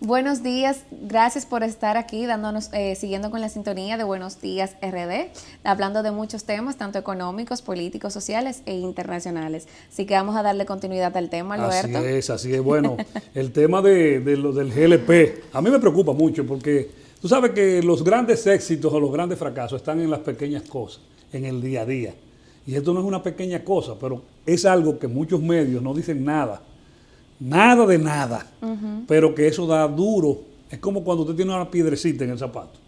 Buenos días, gracias por estar aquí dándonos, siguiendo con la sintonía de Buenos Días RD, hablando de muchos temas, tanto económicos, políticos, sociales e internacionales. Así que vamos a darle continuidad al tema, Alberto. Así es. Bueno, el tema del GLP, a mí me preocupa mucho porque tú sabes que los grandes éxitos o los grandes fracasos están en las pequeñas cosas, en el día a día. Y esto no es una pequeña cosa, pero es algo que muchos medios no dicen nada. Nada de nada, pero que eso da duro. Es como cuando usted tiene una piedrecita en el zapato,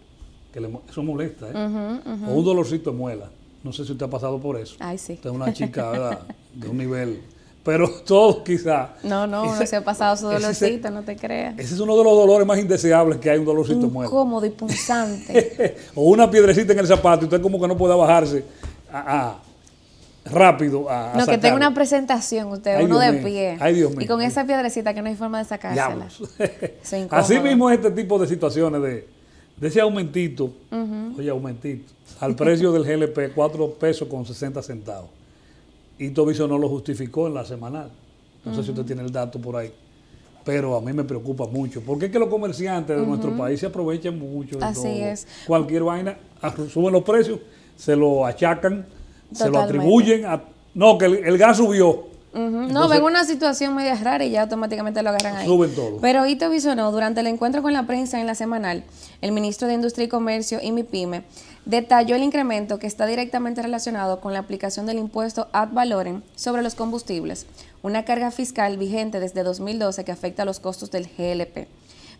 que eso molesta, o un dolorcito de muela. No sé si usted ha pasado por eso. Ay, sí. Usted es una chica, ¿verdad?, de un nivel, pero todos quizá. No, uno se ha pasado su dolorcito, no te creas. Ese es uno de los dolores más indeseables que hay, un dolorcito de muela. Incómodo y punzante. O una piedrecita en el zapato y usted como que no pueda bajarse rápido a no, sacarlo. que tenga una presentación usted, Ay, uno Dios de mío. pie. Ay, Dios mío. Y con esa piedrecita que no hay forma de sacársela. Así mismo este tipo de situaciones de ese aumentito, oye, aumentito, al precio del GLP, 4 pesos con 60 centavos. Y Toviso no lo justificó en la semanal. No sé si usted tiene el dato por ahí. Pero a mí me preocupa mucho, porque es que los comerciantes de nuestro país se aprovechan mucho de Así todo. es. Cualquier vaina, suben los precios, se lo achacan, se lo Totalmente. atribuyen a... No, que el gas subió. No, ven una situación media rara y ya automáticamente lo agarran ahí. Suben todo. Pero Hito visionó, durante el encuentro con la prensa en la semanal, el ministro de Industria y Comercio y MIPYME detalló el incremento que está directamente relacionado con la aplicación del impuesto ad valorem sobre los combustibles, una carga fiscal vigente desde 2012 que afecta a los costos del GLP.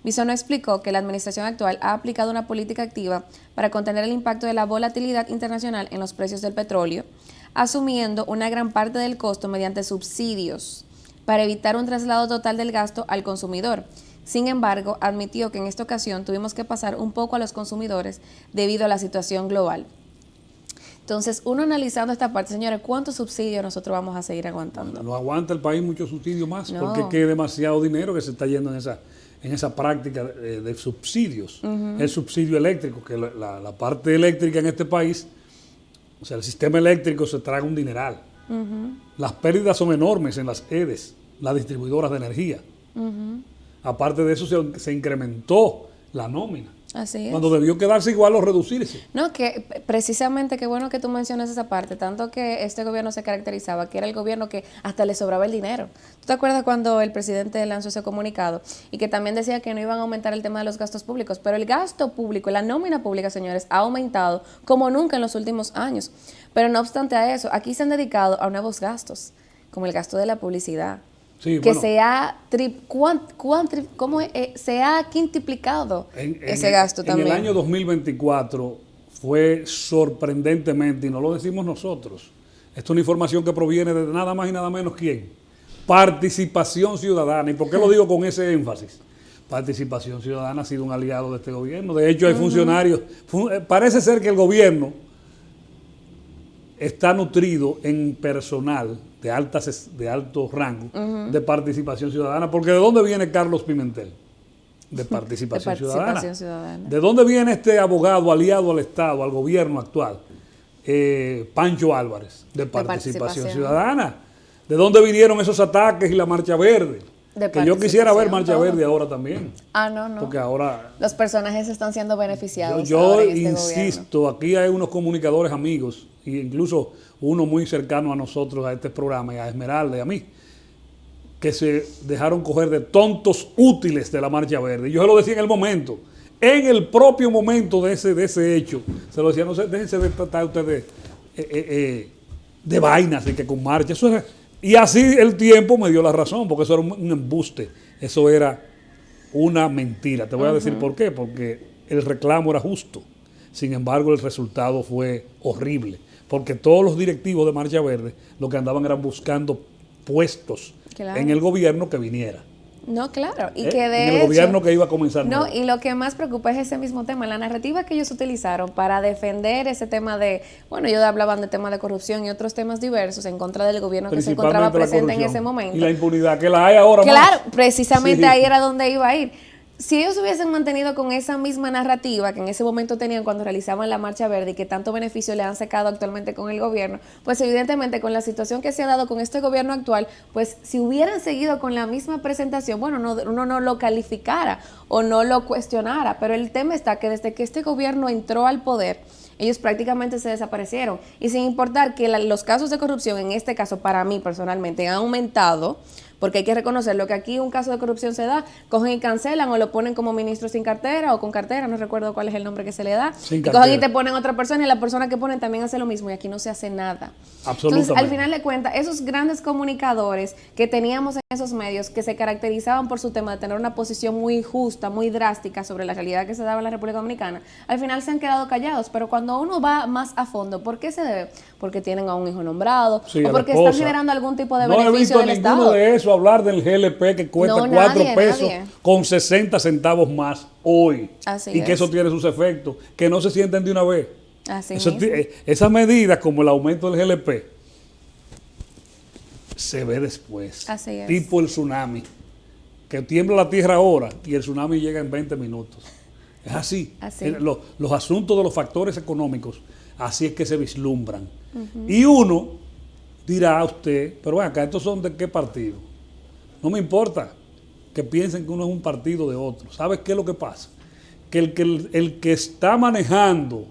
Bisonó explicó que la administración actual ha aplicado una política activa para contener el impacto de la volatilidad internacional en los precios del petróleo, asumiendo una gran parte del costo mediante subsidios para evitar un traslado total del gasto al consumidor. Sin embargo, admitió que en esta ocasión tuvimos que pasar un poco a los consumidores debido a la situación global. Entonces, uno analizando esta parte, señores, ¿cuántos subsidios nosotros vamos a seguir aguantando? No aguanta el país muchos subsidios más, No. porque es que es demasiado dinero que se está yendo en esa práctica de subsidios. El subsidio eléctrico, que la parte eléctrica en este país, o sea, el sistema eléctrico se traga un dineral. Las pérdidas son enormes en las EDES, las distribuidoras de energía. Aparte de eso, se incrementó la nómina. Así es. Cuando debió quedarse igual o reducirse. No, que precisamente, qué bueno que tú mencionas esa parte, tanto que este gobierno se caracterizaba, que era el gobierno que hasta le sobraba el dinero. ¿Tú te acuerdas cuando el presidente lanzó ese comunicado y que también decía que no iban a aumentar el tema de los gastos públicos? Pero el gasto público, la nómina pública, señores, ha aumentado como nunca en los últimos años. Pero no obstante a eso, aquí se han dedicado a nuevos gastos, como el gasto de la publicidad. Sí, Que bueno, se ha quintuplicado ese gasto también. En el año 2024 fue sorprendentemente, y no lo decimos nosotros, esto es una información que proviene de nada más y nada menos ¿quién? Participación Ciudadana. ¿Y por qué lo digo con ese énfasis? Participación Ciudadana ha sido un aliado de este gobierno. De hecho, hay funcionarios. Parece ser que el gobierno está nutrido en personal de alto rango de Participación Ciudadana, porque ¿de dónde viene Carlos Pimentel? De Participación Ciudadana. ¿De dónde viene este abogado aliado al Estado, al gobierno actual? Pancho Álvarez, de Participación Ciudadana. ¿De dónde vinieron esos ataques y la Marcha Verde? Que yo quisiera ver Marcha Verde ahora también. No. Porque ahora los personajes están siendo beneficiados. Yo insisto, aquí hay unos comunicadores amigos, e incluso uno muy cercano a nosotros, a este programa, y a Esmeralda y a mí, que se dejaron coger de tontos útiles de la Marcha Verde. Yo se lo decía en el momento, en el propio momento de ese hecho, se lo decía, no sé, déjense de tratar ustedes de vainas, de que con marcha, eso era. Y así el tiempo me dio la razón, porque eso era un embuste, eso era una mentira. Te voy a decir por qué, porque el reclamo era justo. Sin embargo, el resultado fue horrible, porque todos los directivos de Marcha Verde lo que andaban eran buscando puestos en el gobierno que viniera. No, claro. Y que de en el gobierno que iba a comenzar. No, y lo que más preocupa es ese mismo tema, la narrativa que ellos utilizaron para defender ese tema de, bueno, ellos hablaban de temas de corrupción y otros temas diversos en contra del gobierno que se encontraba presente en ese momento. Y la impunidad, que la hay ahora Claro, más. precisamente ahí era donde iba a ir. si ellos hubiesen mantenido con esa misma narrativa que en ese momento tenían cuando realizaban la Marcha Verde y que tanto beneficio le han sacado actualmente con el gobierno, pues evidentemente con la situación que se ha dado con este gobierno actual, pues si hubieran seguido con la misma presentación, bueno, uno no lo calificara o no lo cuestionara, pero el tema está que desde que este gobierno entró al poder, ellos prácticamente se desaparecieron. Y sin importar que los casos de corrupción, en este caso para mí personalmente, han aumentado, porque hay que reconocerlo, que aquí un caso de corrupción se da, cogen y cancelan o lo ponen como ministro sin cartera o con cartera, no recuerdo cuál es el nombre que se le da, y cogen y te ponen otra persona y la persona que ponen también hace lo mismo y aquí no se hace nada. Entonces, al final de cuentas, esos grandes comunicadores que teníamos en esos medios, que se caracterizaban por su tema de tener una posición muy justa, muy drástica sobre la realidad que se daba en la República Dominicana, al final se han quedado callados, pero cuando uno va más a fondo, ¿por qué se debe? Porque tienen a un hijo nombrado, sí, o porque están generando algún tipo de beneficio del Estado. No he visto ninguno de eso hablar del GLP que cuesta 4 pesos con 60 centavos más hoy. Así y que eso tiene sus efectos, que no se sienten de una vez. Así esas medidas como el aumento del GLP se ve después. Así es. Tipo el tsunami, que tiembla la tierra ahora y el tsunami llega en 20 minutos. Es así. Los asuntos de los factores económicos, así es que se vislumbran. Y uno dirá a usted, pero bueno, acá estos son de qué partido. No me importa que piensen que uno es un partido de otro. ¿Sabes qué es lo que pasa? Que el que está manejando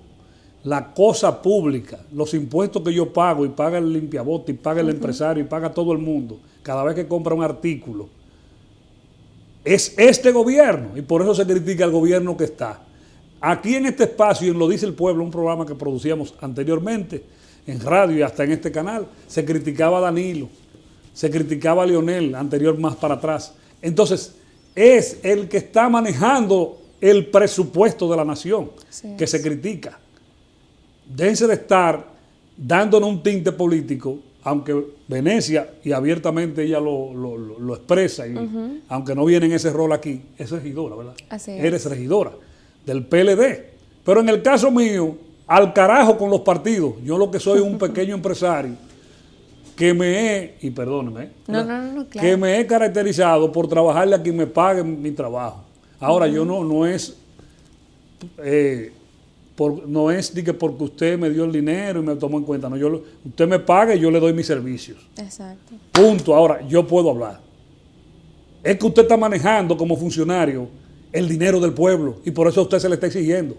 la cosa pública, los impuestos que yo pago y paga el limpiabote y paga el empresario y paga todo el mundo, cada vez que compra un artículo, es este gobierno y por eso se critica al gobierno que está. Aquí en este espacio, en Lo Dice el Pueblo, un programa que producíamos anteriormente en radio y hasta en este canal, se criticaba a Danilo, se criticaba a Leonel, anterior más para atrás. Entonces, es el que está manejando el presupuesto de la nación que se critica. Déjense de estar dándonos un tinte político, aunque Venecia, y abiertamente ella lo expresa, y aunque no viene en ese rol aquí, es regidora, ¿verdad? Así es. Eres regidora del PLD. Pero en el caso mío, al carajo con los partidos, yo lo que soy un pequeño empresario que y perdóneme, claro, que me he caracterizado por trabajarle a quien me pague mi trabajo. Ahora, yo no es de que porque usted me dio el dinero y me tomó en cuenta, no, usted me paga y yo le doy mis servicios. Exacto. Punto. Ahora, yo puedo hablar. Es que usted está manejando como funcionario el dinero del pueblo y por eso a usted se le está exigiendo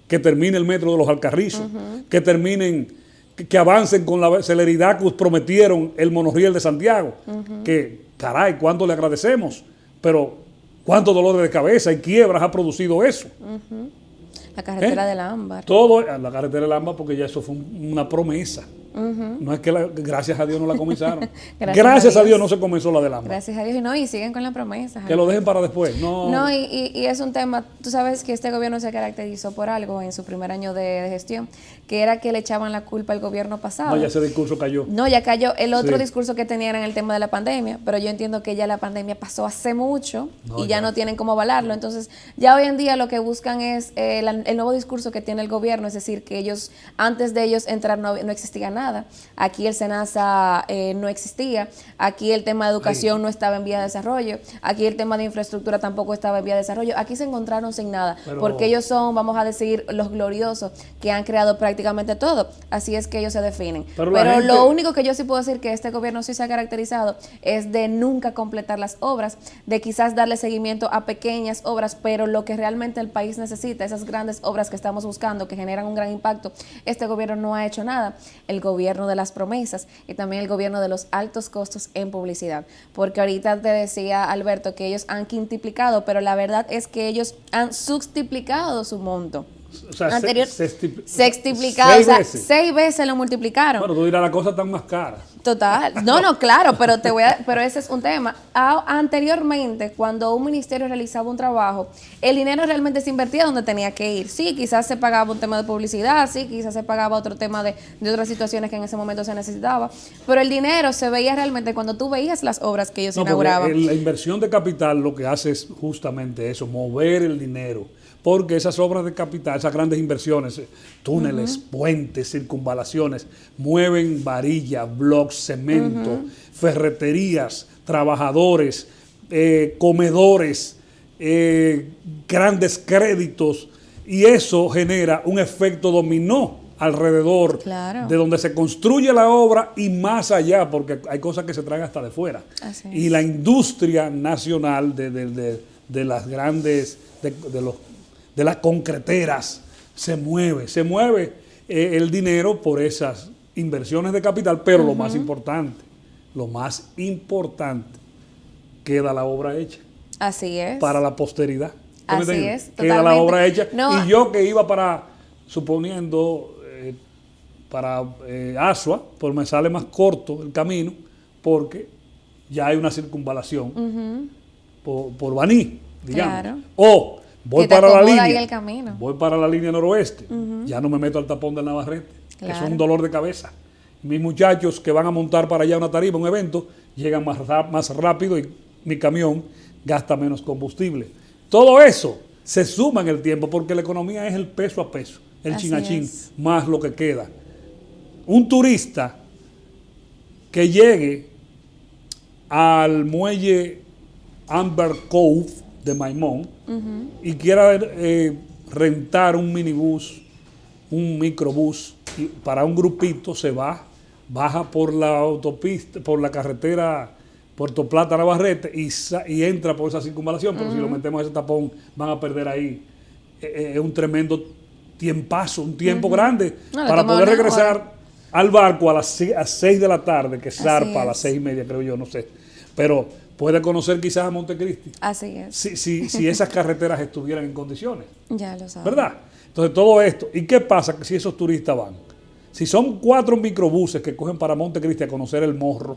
que termine el metro de los Alcarrizos, que avancen con la celeridad que prometieron el monorriel de Santiago, que caray, cuánto le agradecemos, pero cuánto dolor de cabeza y quiebras ha producido eso. La carretera del Ámbar. Todo, la carretera del Ámbar, porque ya eso fue una promesa. No es que gracias a Dios no la comenzaron. gracias a Dios no se comenzó la del Ámbar. Gracias a Dios, y siguen con la promesa. Que lo dejen para después. Y es un tema, tú sabes que este gobierno se caracterizó por algo en su primer año de gestión, que era que le echaban la culpa al gobierno pasado. No, ya ese discurso cayó. No, ya cayó. El otro discurso que tenían era en el tema de la pandemia, pero yo entiendo que ya la pandemia pasó hace mucho y ya no tienen cómo avalarlo. Entonces, ya hoy en día lo que buscan es el nuevo discurso que tiene el gobierno, es decir, que antes de ellos entrar no existía nada. Aquí el SENASA no existía, aquí el tema de educación no estaba en vía de desarrollo, aquí el tema de infraestructura tampoco estaba en vía de desarrollo, aquí se encontraron sin nada, porque ellos son, vamos a decir, los gloriosos que han creado prácticamente todo, así es que ellos se definen. Pero lo único que yo sí puedo decir que este gobierno sí se ha caracterizado es de nunca completar las obras, de quizás darle seguimiento a pequeñas obras, pero lo que realmente el país necesita, esas grandes obras que estamos buscando, que generan un gran impacto, este gobierno no ha hecho nada. El gobierno de las promesas y también el gobierno de los altos costos en publicidad, porque ahorita te decía Alberto que ellos han quintuplicado, pero la verdad es que ellos han sextuplicado su monto. O sea, sextuplicado, o sea, 6 veces lo multiplicaron. Bueno, tú dirás, la cosa tan más cara. Total. No, claro, pero ese es un tema. Anteriormente, cuando un ministerio realizaba un trabajo, el dinero realmente se invertía donde tenía que ir. Sí, quizás se pagaba un tema de publicidad, sí, quizás se pagaba otro tema de otras situaciones que en ese momento se necesitaba, pero el dinero se veía realmente cuando tú veías las obras que ellos inauguraban. La inversión de capital lo que hace es justamente eso, mover el dinero. Porque esas obras de capital, esas grandes inversiones, túneles, puentes, circunvalaciones, mueven varillas, blocks, cemento, ferreterías, trabajadores, comedores, grandes créditos, y eso genera un efecto dominó alrededor de donde se construye la obra y más allá, porque hay cosas que se traen hasta de fuera. Y la industria nacional de las grandes, de las concreteras, se mueve el dinero por esas inversiones de capital, pero lo más importante, queda la obra hecha. Así es. Para la posteridad. Así es, queda la obra hecha. No. Y yo que iba suponiendo, para Asua, pues me sale más corto el camino, porque ya hay una circunvalación por Baní, digamos. Claro. O voy para la línea. Voy para la línea noroeste. Ya no me meto al tapón del Navarrete. Claro. Eso es un dolor de cabeza. Mis muchachos que van a montar para allá una tarima, un evento, llegan más rápido y mi camión gasta menos combustible. Todo eso se suma en el tiempo porque la economía es el peso a peso, el chin a chin, más lo que queda. Un turista que llegue al muelle Amber Cove de Maimón y quiera rentar un minibús, un microbús, y para un grupito se baja por la autopista, por la carretera Puerto Plata, Navarrete, y entra por esa circunvalación, pero si lo metemos en ese tapón van a perder ahí un tremendo tiempazo, un tiempo grande, para poder regresar al barco a las 6 de la tarde, que zarpa a las 6:30, creo yo, no sé. Pero puede conocer quizás a Montecristi. Así es. Si esas carreteras estuvieran en condiciones. Ya lo sabes. ¿Verdad? Entonces todo esto, ¿y qué pasa si esos turistas van? Si son 4 microbuses que cogen para Montecristi a conocer el Morro,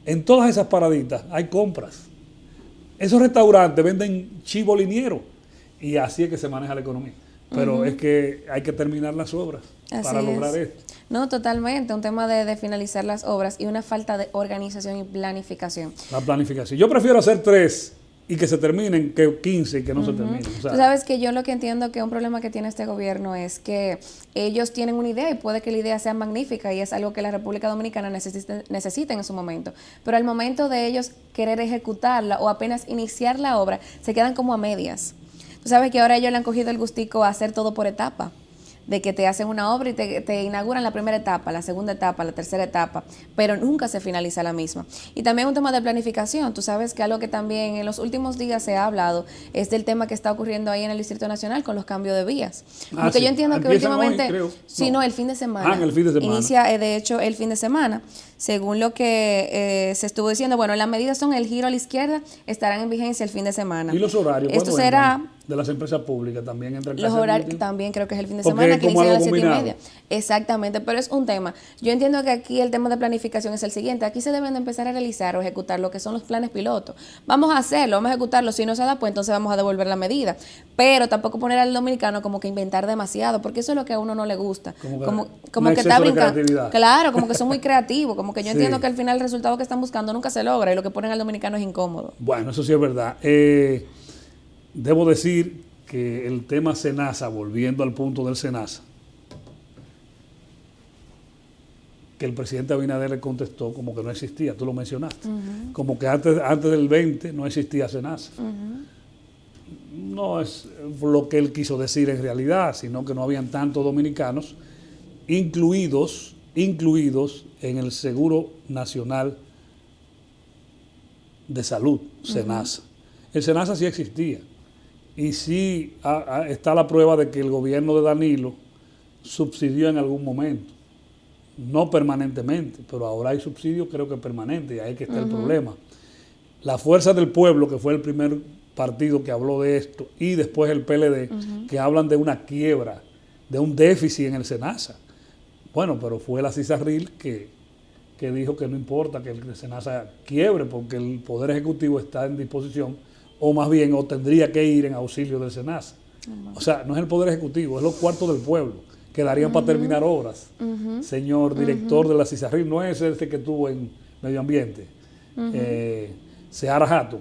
en todas esas paraditas hay compras. Esos restaurantes venden chivo liniero y así es que se maneja la economía. Pero es que hay que terminar las obras para lograr esto. No, totalmente. Un tema de finalizar las obras y una falta de organización y planificación. La planificación. Yo prefiero hacer 3 y que se terminen que 15 y que no se terminen. O sea, tú sabes que yo lo que entiendo que un problema que tiene este gobierno es que ellos tienen una idea y puede que la idea sea magnífica y es algo que la República Dominicana necesita en su momento. Pero al momento de ellos querer ejecutarla o apenas iniciar la obra, se quedan como a medias. Tú sabes que ahora ellos le han cogido el gustico a hacer todo por etapa, de que te hacen una obra y te inauguran la primera etapa, la segunda etapa, la tercera etapa, pero nunca se finaliza la misma. Y también un tema de planificación. Tú sabes que algo que también en los últimos días se ha hablado es del tema que está ocurriendo ahí en el Distrito Nacional con los cambios de vías. Porque yo entiendo que últimamente, el fin de semana. El fin de semana. Inicia, de hecho, el fin de semana. Según lo que se estuvo diciendo, bueno, las medidas son el giro a la izquierda, estarán en vigencia el fin de semana. ¿Y los horarios? Esto será... de las empresas públicas también entre los horarios también creo que es el fin de semana, que inicia a las 7:30. Exactamente, pero es un tema. Yo entiendo que aquí el tema de planificación es el siguiente. Aquí se deben de empezar a realizar o ejecutar lo que son los planes pilotos. Vamos a hacerlo, vamos a ejecutarlo. Si no se da, pues entonces vamos a devolver la medida. Pero tampoco poner al dominicano como que inventar demasiado, porque eso es lo que a uno no le gusta. Como que está brincando. Claro, como que son muy creativos. Como que yo entiendo que al final el resultado que están buscando nunca se logra y lo que ponen al dominicano es incómodo. Bueno, eso sí es verdad. Debo decir que el tema SENASA, volviendo al punto del SENASA, que el presidente Abinader le contestó como que no existía, tú lo mencionaste, como que antes del 20 no existía SENASA. No es lo que él quiso decir en realidad, sino que no habían tantos dominicanos incluidos en el Seguro Nacional de Salud, SENASA. El SENASA sí existía. Y sí está la prueba de que el gobierno de Danilo subsidió en algún momento. No permanentemente, pero ahora hay subsidio creo que permanente, y ahí que está el problema. La Fuerza del Pueblo, que fue el primer partido que habló de esto, y después el PLD, que hablan de una quiebra, de un déficit en el SENASA. Bueno, pero fue la CISARRIL que dijo que no importa que el SENASA quiebre, porque el Poder Ejecutivo está en disposición, o más bien, o tendría que ir en auxilio del SENASA. O sea, no es el Poder Ejecutivo, es los cuartos del pueblo, que darían para terminar obras. Señor director de la CISARRIL, no es ese que tuvo en Medio Ambiente, Seara Hatton,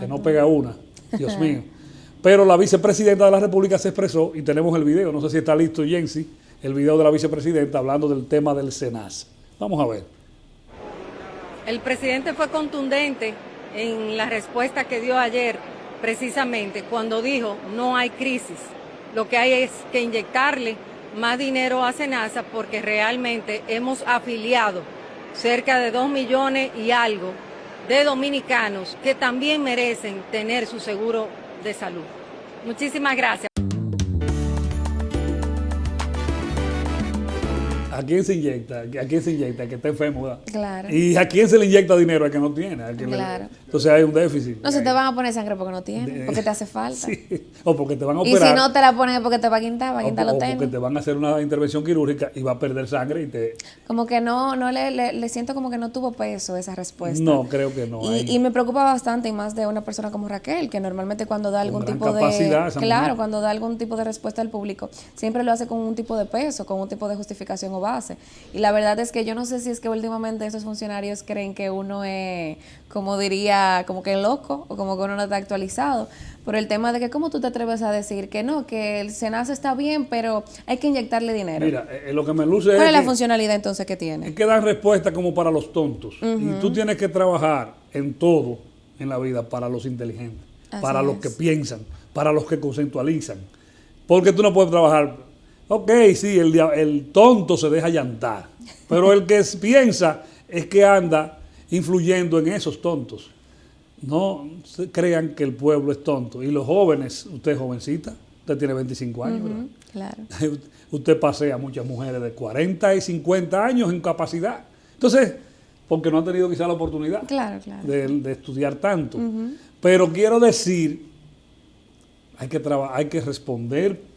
que no pega una, Dios mío. Pero la vicepresidenta de la República se expresó, y tenemos el video, no sé si está listo, Jensi, el video de la vicepresidenta hablando del tema del SENASA. Vamos a ver. El presidente fue contundente en la respuesta que dio ayer precisamente cuando dijo no hay crisis. Lo que hay es que inyectarle más dinero a SENASA porque realmente hemos afiliado cerca de 2 millones y algo de dominicanos que también merecen tener su seguro de salud. Muchísimas gracias. ¿A quién se inyecta? ¿A quién se inyecta? El que está enfermo, ¿verdad? Claro. ¿Y a quién se le inyecta dinero? Al que no tiene. Claro. Entonces hay un déficit. No se te van a poner sangre porque no tienes, porque te hace falta. Sí. O porque te van a Y operar. si no te la ponen es porque te va a quitar los o tenis. porque te van a hacer una intervención quirúrgica y va a perder sangre y te... Como que no le siento como que no tuvo peso esa respuesta. No, creo que no. Y me preocupa bastante, y más de una persona como Raquel, que normalmente cuando da algún tipo capacidad, de... Claro, cuando da algún tipo de respuesta al público, siempre lo hace con un tipo de peso, con un tipo de justificación o base. Y la verdad es que yo no sé si es que últimamente esos funcionarios creen que uno es, como diría, como que loco, o como que uno no está actualizado. Por el tema de que cómo tú te atreves a decir que no, que el SENASA está bien, pero hay que inyectarle dinero. Mira, lo que me luce ¿Cuál es la que... funcionalidad entonces que tiene? Es que dan respuesta como para los tontos. Y tú tienes que trabajar en todo en la vida para los inteligentes, para los que piensan, para los que conceptualizan. Porque tú no puedes trabajar... Ok, sí, el tonto se deja llantar, pero el que piensa es que anda influyendo en esos tontos. No se crean que el pueblo es tonto. Y los jóvenes, usted es jovencita, usted tiene 25 años, ¿verdad? Claro. Usted pasea a muchas mujeres de 40 y 50 años en capacidad. Entonces, porque no han tenido quizá la oportunidad de estudiar tanto. Pero quiero decir, hay que responder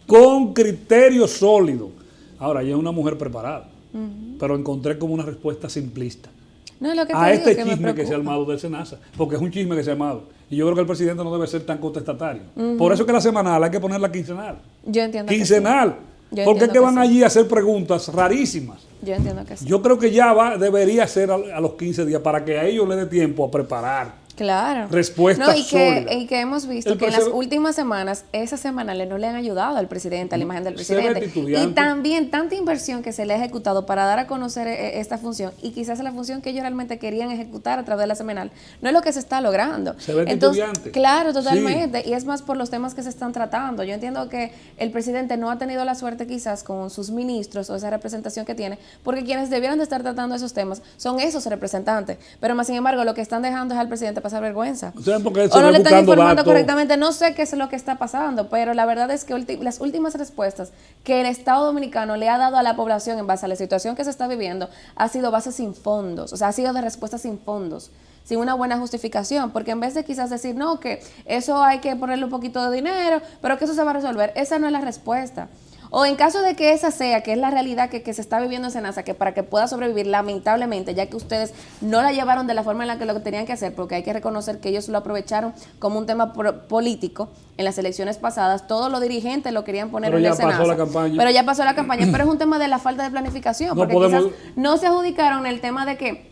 con criterio sólido. Ahora, ella es una mujer preparada, pero encontré como una respuesta simplista. No, lo que a este que chisme que se ha armado del SENASA, porque es un chisme que se ha armado. Y yo creo que el presidente no debe ser tan contestatario. Por eso es que la semanal hay que ponerla quincenal. Yo entiendo quincenal. Que sí. Porque es que van allí a hacer preguntas rarísimas. Yo entiendo que sí. Yo creo que ya debería ser a los 15 días para que a ellos les dé tiempo a preparar. Claro. Respuestas sólidas. Y que hemos visto que en las últimas semanas, esas semanales no le han ayudado al presidente, a la imagen del presidente. Y también tanta inversión que se le ha ejecutado para dar a conocer esta función, y quizás la función que ellos realmente querían ejecutar a través de la semanal, no es lo que se está logrando. Se ve titubeante. Claro, totalmente. Sí. Y es más por los temas que se están tratando. Yo entiendo que el presidente no ha tenido la suerte quizás con sus ministros o esa representación que tiene, porque quienes debieran de estar tratando esos temas son esos representantes. Pero más sin embargo, lo que están dejando es al presidente pasar vergüenza. O no le están informando correctamente. No sé qué es lo que está pasando, pero la verdad es que las últimas respuestas que el Estado Dominicano le ha dado a la población en base a la situación que se está viviendo ha sido bases sin fondos, o sea, ha sido de respuestas sin fondos, sin una buena justificación, porque en vez de quizás decir, no, que eso hay que ponerle un poquito de dinero, pero que eso se va a resolver, esa no es la respuesta. O en caso de que esa sea, que es la realidad que se está viviendo en SENASA, que para que pueda sobrevivir, lamentablemente, ya que ustedes no la llevaron de la forma en la que lo tenían que hacer, porque hay que reconocer que ellos lo aprovecharon como un tema político en las elecciones pasadas, todos los dirigentes lo querían poner en el SENASA. Pero ya pasó la campaña, pero es un tema de la falta de planificación, porque quizás no se adjudicaron el tema de que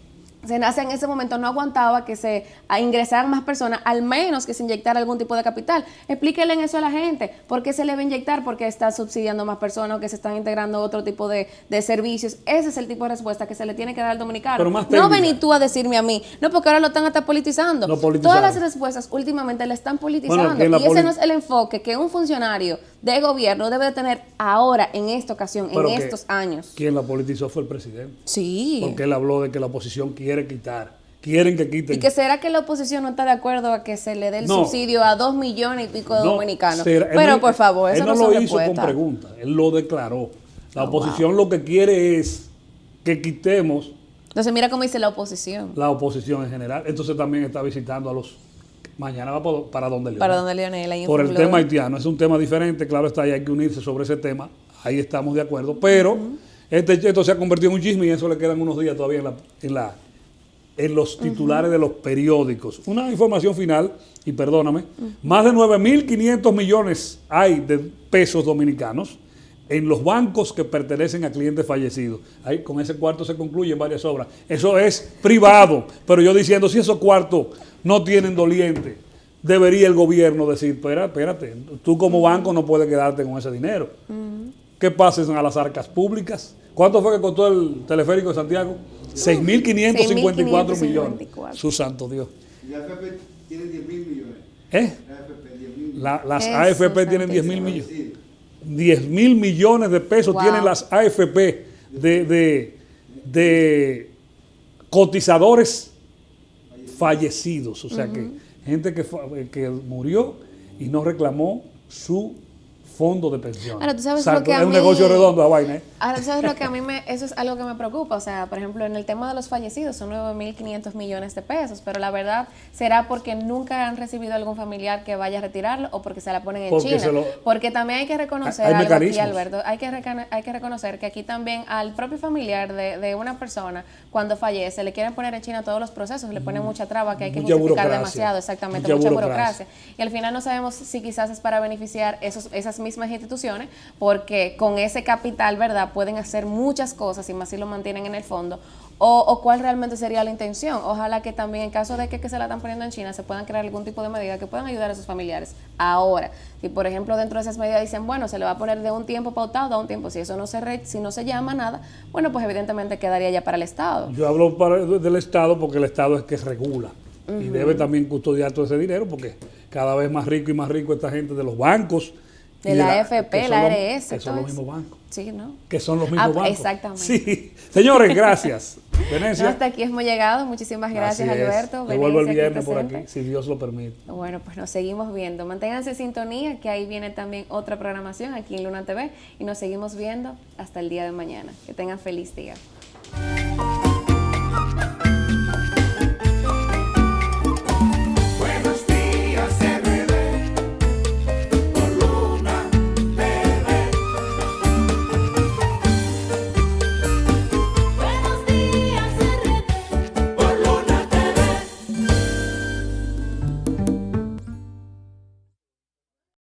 SENASA en ese momento no aguantaba que se ingresaran más personas, al menos que se inyectara algún tipo de capital. Explíquenle eso a la gente. ¿Por qué se le va a inyectar? Porque está subsidiando más personas o que se están integrando otro tipo de servicios. Ese es el tipo de respuesta que se le tiene que dar al dominicano. No venís tú a decirme a mí. No, porque ahora lo están hasta politizando. Todas las respuestas últimamente le están politizando. Y ese no es el enfoque que un funcionario de gobierno debe de tener ahora, en esta ocasión, en estos años. Quien la politizó fue el presidente. Sí. Porque él habló de que la oposición quieren que quiten. ¿Y que será que la oposición no está de acuerdo a que se le dé el subsidio a 2 millones y pico de dominicanos? Pero por favor, eso no lo hizo con preguntas, él lo declaró. La oposición lo que quiere es que quitemos. Entonces mira cómo dice la oposición. La oposición en general. Entonces también está visitando a los... Mañana va para donde Leonel. Para donde Leonel. Por el tema haitiano. Es un tema diferente, claro está, y hay que unirse sobre ese tema. Ahí estamos de acuerdo. Pero esto se ha convertido en un chisme y eso le quedan unos días todavía en los titulares de los periódicos. Una información final, y perdóname, más de 9.500 millones hay de pesos dominicanos en los bancos que pertenecen a clientes fallecidos. Ahí, con ese cuarto se concluyen varias obras. Eso es privado, pero yo diciendo, si esos cuartos no tienen doliente, debería el gobierno decir, espérate, tú como banco no puedes quedarte con ese dinero. ¿Qué pasa a las arcas públicas? ¿Cuánto fue que costó el teleférico de Santiago? 6.554 millones. Su santo Dios. Y AFP tiene 10.000 millones. Las Eso, AFP tienen 10.000 millones. 10.000 millones de pesos Wow. tienen las AFP de cotizadores fallecidos. O sea que gente que murió y no reclamó su fondo de pensión. Ahora, tú sabes lo que a es un mí- negocio redondo la vaina, ¿eh? Ahora, ¿sabes lo que a mí eso es algo que me preocupa? O sea, por ejemplo, en el tema de los fallecidos son 9.500 millones de pesos, pero la verdad será porque nunca han recibido algún familiar que vaya a retirarlo o porque se la ponen en Porque China. se Porque también hay que reconocer Hay algo aquí, mecanismos. Alberto. Hay que reconocer que aquí también al propio familiar de una persona, cuando fallece, le quieren poner en China todos los procesos, le ponen mucha traba que hay que Mucha justificar burocracia. demasiado, exactamente, Mucha mucha burocracia. burocracia. Y al final no sabemos si quizás es para beneficiar esas mismas instituciones, porque con ese capital, ¿verdad?, pueden hacer muchas cosas y más si lo mantienen en el fondo, o cuál realmente sería la intención. Ojalá que también en caso de que se la están poniendo en China se puedan crear algún tipo de medida que puedan ayudar a sus familiares. Ahora, si por ejemplo dentro de esas medidas dicen, bueno, se le va a poner de un tiempo pautado a un tiempo, si eso si no se llama nada, bueno, pues evidentemente quedaría ya para el Estado. Yo hablo del Estado porque el Estado es que regula y debe también custodiar todo ese dinero porque cada vez más rico y más rico esta gente de los bancos. De la AFP, la ARS, que son todo los mismos eso. bancos. Sí, ¿no? Que son los mismos bancos. Exactamente. Sí. Señores, gracias. No, Venecia. hasta aquí hemos llegado. Muchísimas gracias, Así es. Alberto. Yo vuelvo el Venecia, aquí viernes por aquí, presente. si Dios lo permite. Bueno, pues nos seguimos viendo. Manténganse en sintonía, que ahí viene también otra programación aquí en Luna TV. Y nos seguimos viendo hasta el día de mañana. Que tengan feliz día.